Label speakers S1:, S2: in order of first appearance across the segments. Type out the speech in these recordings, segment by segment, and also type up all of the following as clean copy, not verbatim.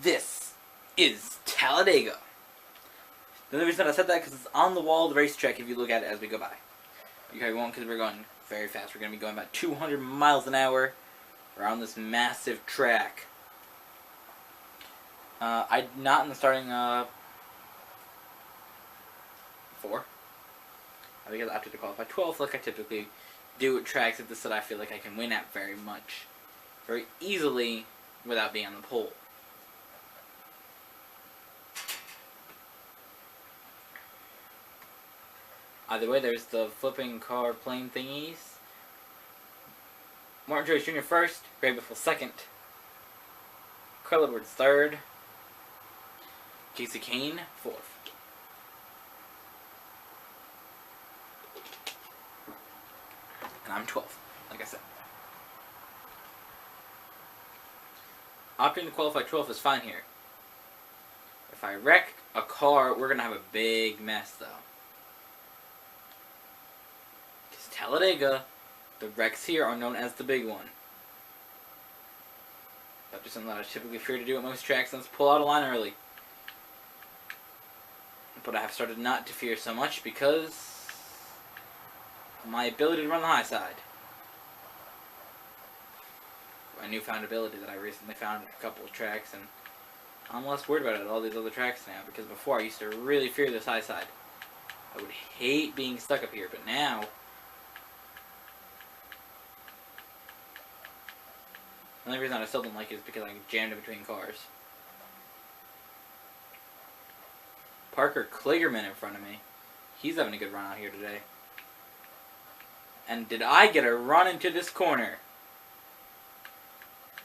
S1: This is Talladega. The only reason I said that because it's on the wall of the racetrack if you look at it as we go by. You won't because we're going very fast. We're going to be going about 200 miles an hour around this massive track. I'm not in the starting 4. Because I have to qualify 12 like I typically do at tracks at this that I feel like I can win at very easily without being on the pole. Either way, there's the flipping car plane thingies. Martin Truex Jr. first, Gray Biffle second, Carl Edwards third, Casey Kane fourth. And I'm 12th, like I said. Opting to qualify 12th is fine here. If I wreck a car, we're going to have a big mess, though. Because Talladega, the wrecks here are known as the big one. That's just something that I typically fear to do at most tracks. Let's pull out a line early. But I have started not to fear so much because of my ability to run the high side. My newfound ability that I recently found at a couple of tracks, and I'm less worried about it at all these other tracks now, because before I used to really fear this high side. I would hate being stuck up here, but now the only reason I still don't like it is because I'm jammed in between cars. Parker Kligerman in front of me. He's having a good run out here today. And did I get a run into this corner?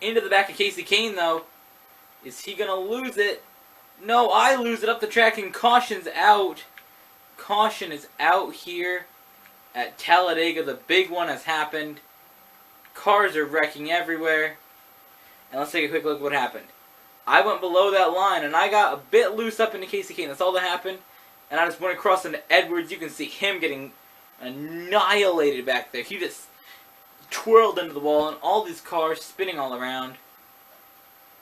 S1: Into the back of Casey Kane, though. Is he going to lose it? No, I lose it up the track, and caution's out. Caution is out here at Talladega. The big one has happened. Cars are wrecking everywhere. And let's take a quick look at what happened. I went below that line, and I got a bit loose up into Casey Kane. That's all that happened. And I just went across into Edwards. You can see him getting annihilated back there. He just twirled into the wall, and all these cars spinning all around.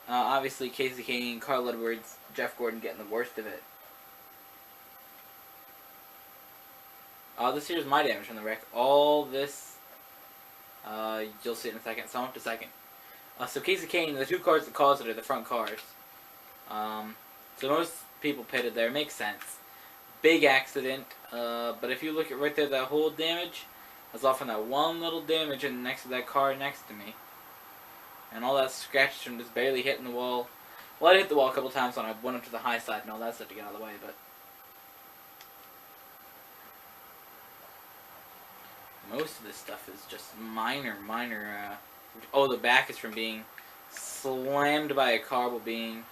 S1: Obviously, Casey Kane, Carl Edwards, Jeff Gordon getting the worst of it. This here's my damage from the wreck. All this, you'll see it in a second. So I'm up to second. So Casey Kane, the two cars that caused it are the front cars. So most people pitted there. Makes sense. Big accident. But if you look at right there, that whole damage, that's all from that one little damage in next to that car next to me. And all that scratch from just barely hitting the wall. Well, I hit the wall a couple times when I went up to the high side and all that stuff to get out of the way, but most of this stuff is just minor, oh, the back is from being slammed by a car while being...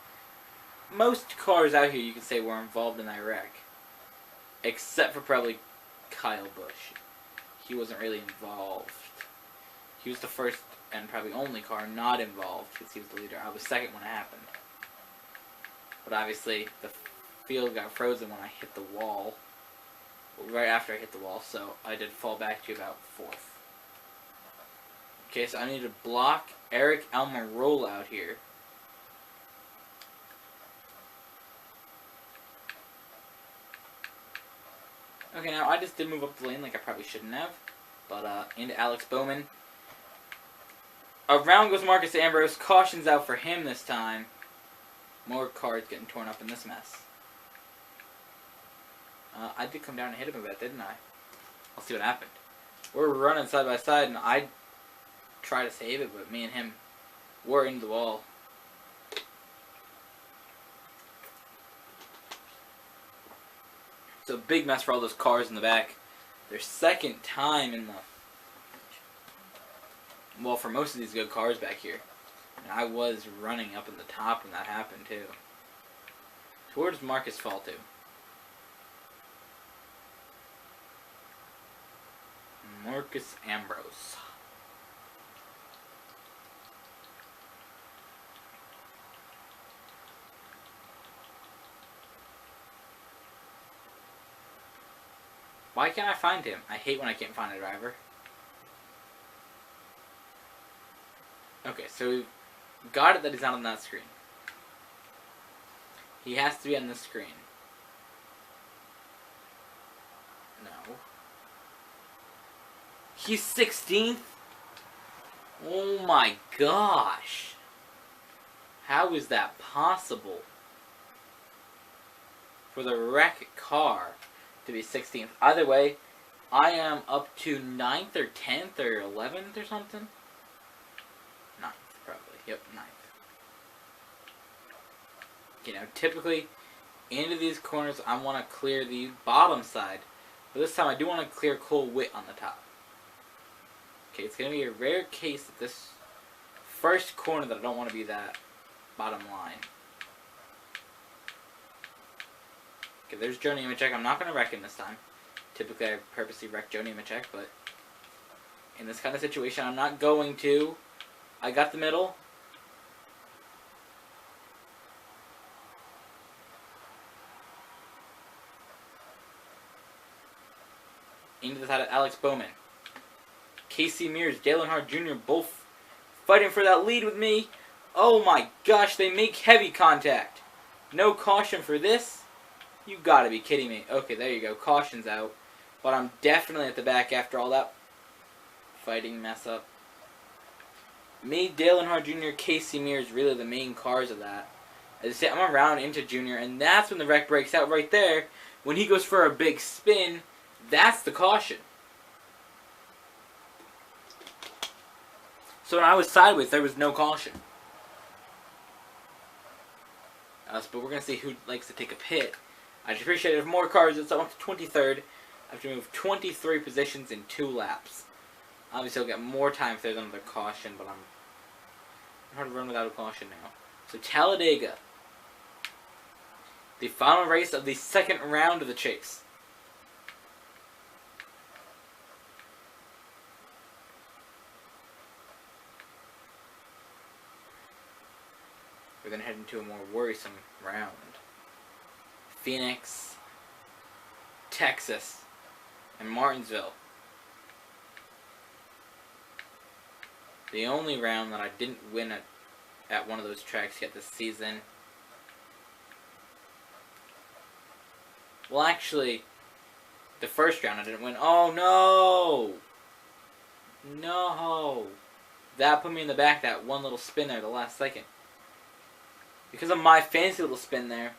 S1: Most cars out here, you could say, were involved in that wreck. Except for probably Kyle Busch. He wasn't really involved. He was the first and probably only car not involved because he was the leader. I was second when it happened. But obviously, the field got frozen when I hit the wall. Right after I hit the wall, so I did fall back to about 4th. Okay, so I need to block Eric Almirola out here. Okay, now I just did move up the lane like I probably shouldn't have. But into Alex Bowman. Around goes Marcus Ambrose. Caution's out for him this time. More cars getting torn up in this mess. I did come down and hit him a bit, didn't I? I'll see what happened. We're running side by side, and I tried to save it, but me and him were into the wall. So big mess for all those cars in the back. Their second time in the... Well, for most of these good cars back here. And I was running up in the top when that happened, too. So where does Marcus fall to? Marcus Ambrose. Why can't I find him? I hate when I can't find a driver. Okay, so we've got it that he's not on that screen. He has to be on the screen. No. He's 16th? Oh my gosh. How is that possible? For the wreck car to be 16th. Either way, I am up to 9th or 10th or 11th or something. 9th, probably. Yep, 9th. You know, typically, into these corners, I want to clear the bottom side. But this time, I do want to clear Cole Witt on the top. Okay, it's going to be a rare case that this first corner that I don't want to be that bottom line. Okay, there's Joe Nemechek. I'm not going to wreck him this time. Typically, I purposely wreck Joe Nemechek, but in this kind of situation, I'm not going to. I got the middle. Into the side of Alex Bowman. Casey Mears, Dale Earnhardt Jr. both fighting for that lead with me. Oh my gosh, they make heavy contact. No caution for this? You gotta be kidding me. Okay, there you go. Caution's out. But I'm definitely at the back after all that fighting mess up. Me, Dale Earnhardt Jr., Casey Mears, really the main cars of that. As I say, I'm around into Jr., and that's when the wreck breaks out right there. When he goes for a big spin, that's the caution. So when I was sideways, there was no caution. But we're going to see who likes to take a pit. I'd appreciate it if more cars. It's up to 23rd. I have to move 23 positions in 2 laps. Obviously, I'll get more time if there's another caution, but I'm hard to run without a caution now. So Talladega. The final race of the second round of the chase. We're going to head into a more worrisome round. Phoenix, Texas, and Martinsville. The only round that I didn't win at one of those tracks yet this season. Well, actually, the first round I didn't win. Oh, no! No! That put me in the back, that one little spin there, the last second. Because of my fancy little spin there,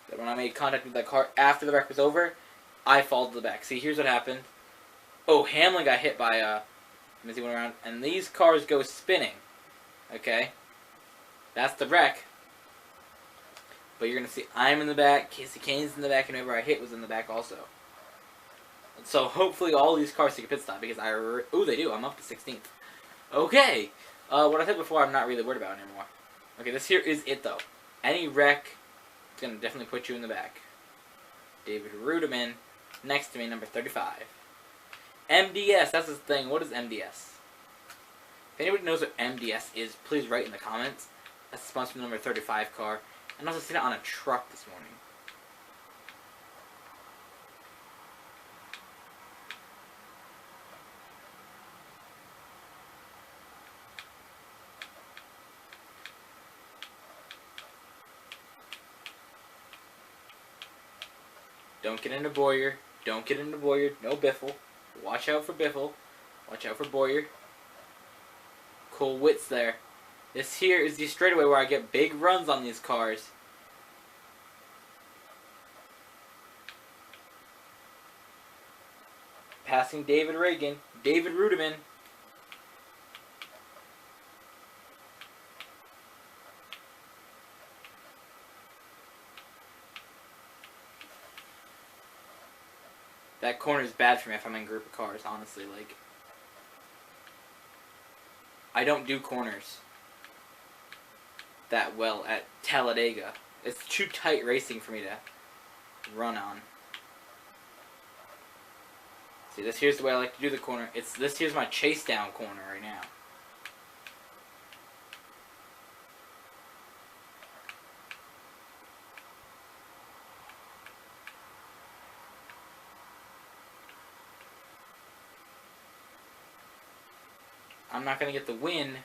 S1: that when I made contact with that car after the wreck was over, I fall to the back. See, here's what happened. Oh, Hamlin got hit by Mizzy went around, and these cars go spinning. Okay? That's the wreck. But you're going to see I'm in the back, Casey Kane's in the back, and whoever I hit was in the back also. So hopefully all these cars take a pit stop, because ooh, they do. I'm up to 16th. Okay. What I said before, I'm not really worried about anymore. Okay, this here is it, though. Any wreck, it's going to definitely put you in the back. David Rudiman, next to me, number 35. MDS, that's his thing. What is MDS? If anybody knows what MDS is, please write in the comments. That's the sponsor of the number 35 car. And also seen it on a truck this morning. Don't get into Boyer. Don't get into Boyer. No Biffle. Watch out for Biffle. Watch out for Boyer. Cole Witt's there. This here is the straightaway where I get big runs on these cars. Passing David Reagan. David Rudiman. That corner is bad for me if I'm in a group of cars, honestly. Like, I don't do corners that well at Talladega. It's too tight racing for me to run on. See, this here's the way I like to do the corner. This here's my chase down corner right now. I'm not going to get the win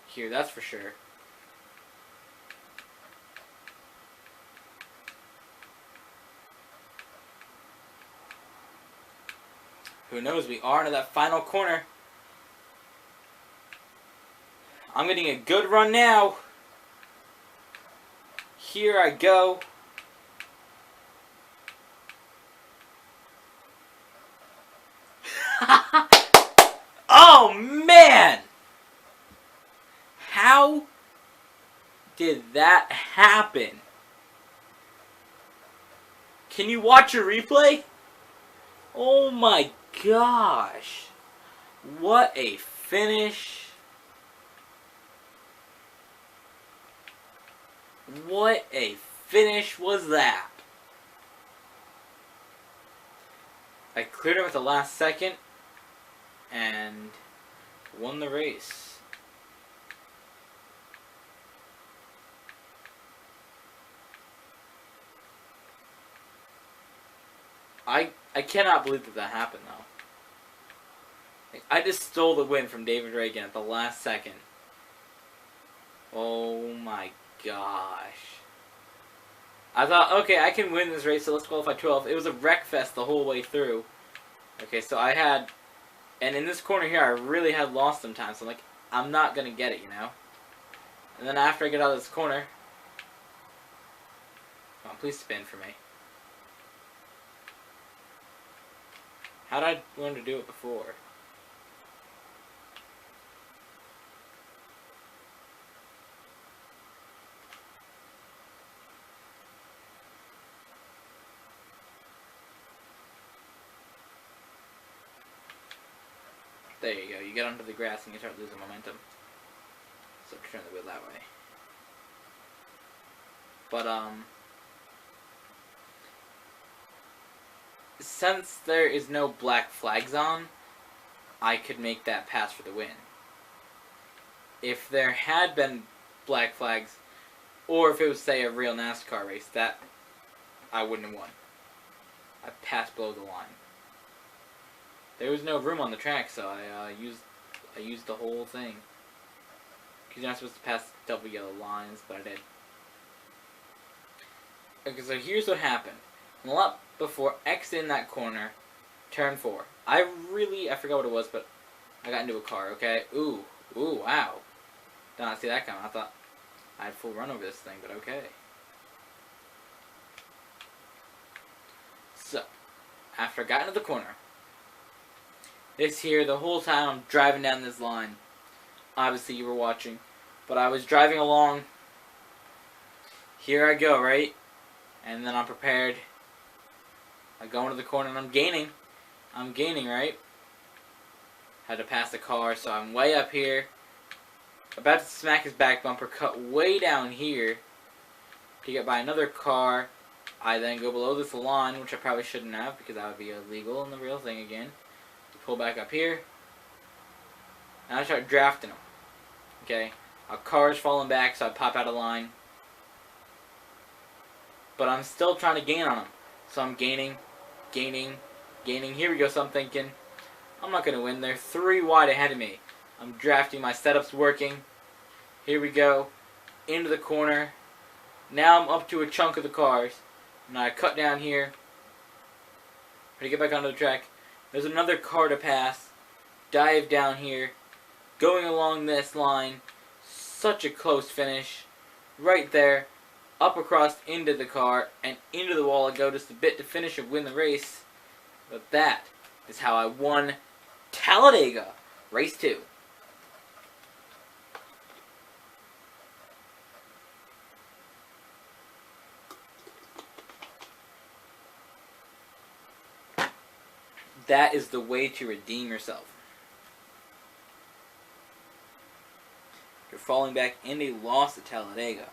S1: here, that's for sure. Who knows? We are into that final corner. I'm getting a good run now. Here I go. Oh, man! How did that happen? Can you watch a replay? Oh my gosh. What a finish. What a finish was that? I cleared him at the last second and won the race. I cannot believe that happened, though. Like, I just stole the win from David Reagan at the last second. Oh my gosh. I thought, okay, I can win this race, so let's qualify 12. It was a wreck fest the whole way through. Okay, so I had... And in this corner here, I really had lost some time, so I'm like, I'm not going to get it, you know? And then after I get out of this corner... Come on, please spin for me. How did I learn to do it before? There you go. You get onto the grass and you start losing momentum. So turn the wheel that way. But, since there is no black flags on, I could make that pass for the win. If there had been black flags, or if it was, say, a real NASCAR race, that I wouldn't have won. I passed below the line. There was no room on the track, so I used the whole thing. Because you're not supposed to pass double yellow lines, but I did. Okay, so here's what happened. On the lap before exiting that corner, turn 4. I forgot what it was, but I got into a car, okay? Ooh, wow. Did not see that coming. I thought I had full run over this thing, but okay. So, after I got into the corner, this here, the whole time I'm driving down this line. Obviously you were watching, but I was driving along. Here I go, right? And then I'm prepared. I go into the corner and I'm gaining. I'm gaining, right? Had to pass the car, so I'm way up here. About to smack his back bumper, cut way down here to get by another car. I then go below this line, which I probably shouldn't have because that would be illegal in the real thing again. Pull back up here. And I start drafting him. Okay? A car's falling back, so I pop out of line. But I'm still trying to gain on him. So I'm gaining. Here we go, so I'm thinking, I'm not going to win. They're 3 wide ahead of me. I'm drafting, my setup's working. Here we go. Into the corner. Now I'm up to a chunk of the cars. Now I cut down here. Ready to get back onto the track. There's another car to pass. Dive down here. Going along this line. Such a close finish. Right there. Up across into the car. And into the wall I go just a bit to finish and win the race. But that is how I won Talladega. Race 2. That is the way to redeem yourself. You're falling back and a loss at Talladega.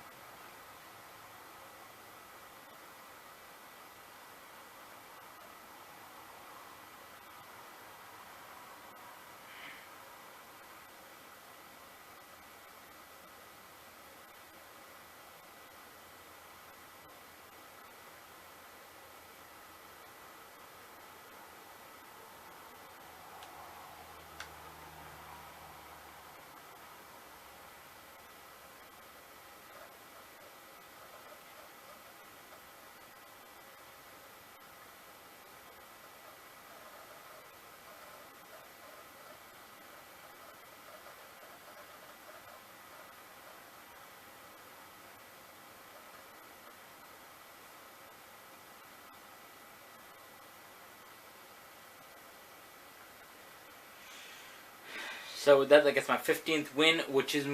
S1: So that gets my 15th win, which is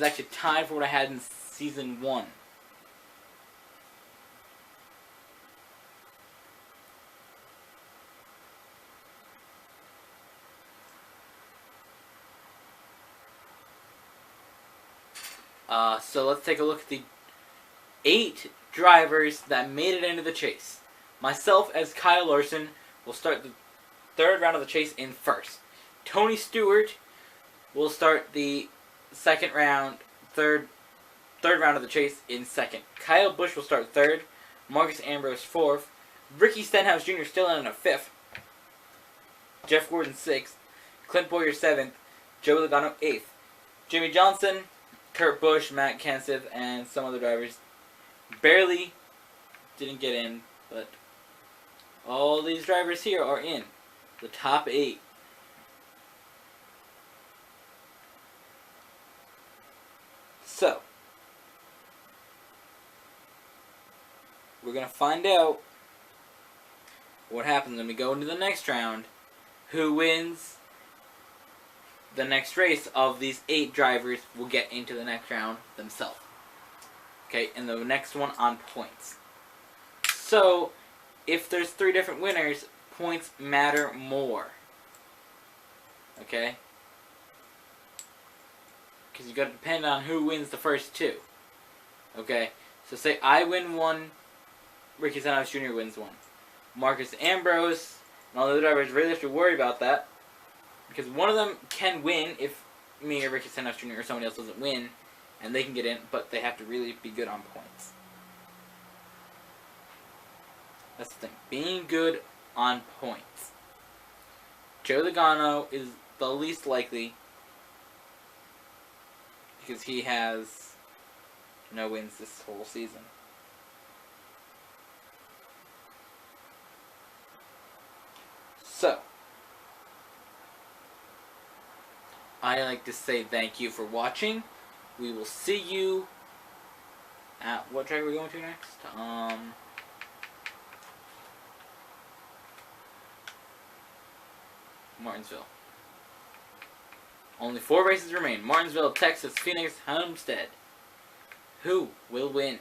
S1: actually tied for what I had in season 1. So let's take a look at the 8 drivers that made it into the chase. Myself as Kyle Larson will start the 3rd round of the chase in 1st. Tony Stewart will start the 2nd round, third round of the chase in 2nd. Kyle Busch will start 3rd. Marcus Ambrose 4th. Ricky Stenhouse Jr. still in a 5th. Jeff Gordon 6th. Clint Boyer 7th. Joey Logano 8th. Jimmy Johnson, Kurt Busch, Matt Kenseth, and some other drivers barely didn't get in, but all these drivers here are in the top 8. So, we're going to find out what happens when we go into the next round, who wins the next race of these 8 drivers will get into the next round themselves. Okay, and the next one on points. So, if there's 3 different winners, points matter more. Okay? Because you got to depend on who wins the first 2. Okay? So say I win 1, Ricky Stenhouse Jr. wins 1. Marcus Ambrose and all the other drivers really have to worry about that. Because one of them can win if me or Ricky Stenhouse Jr. or somebody else doesn't win, and they can get in, but they have to really be good on points. That's the thing. Being good on points. Joe Logano is the least likely because he has no wins this whole season. So, I like to say thank you for watching. We will see you at what track are we going to next? Martinsville. Only 4 races remain. Martinsville, Texas, Phoenix, Homestead. Who will win?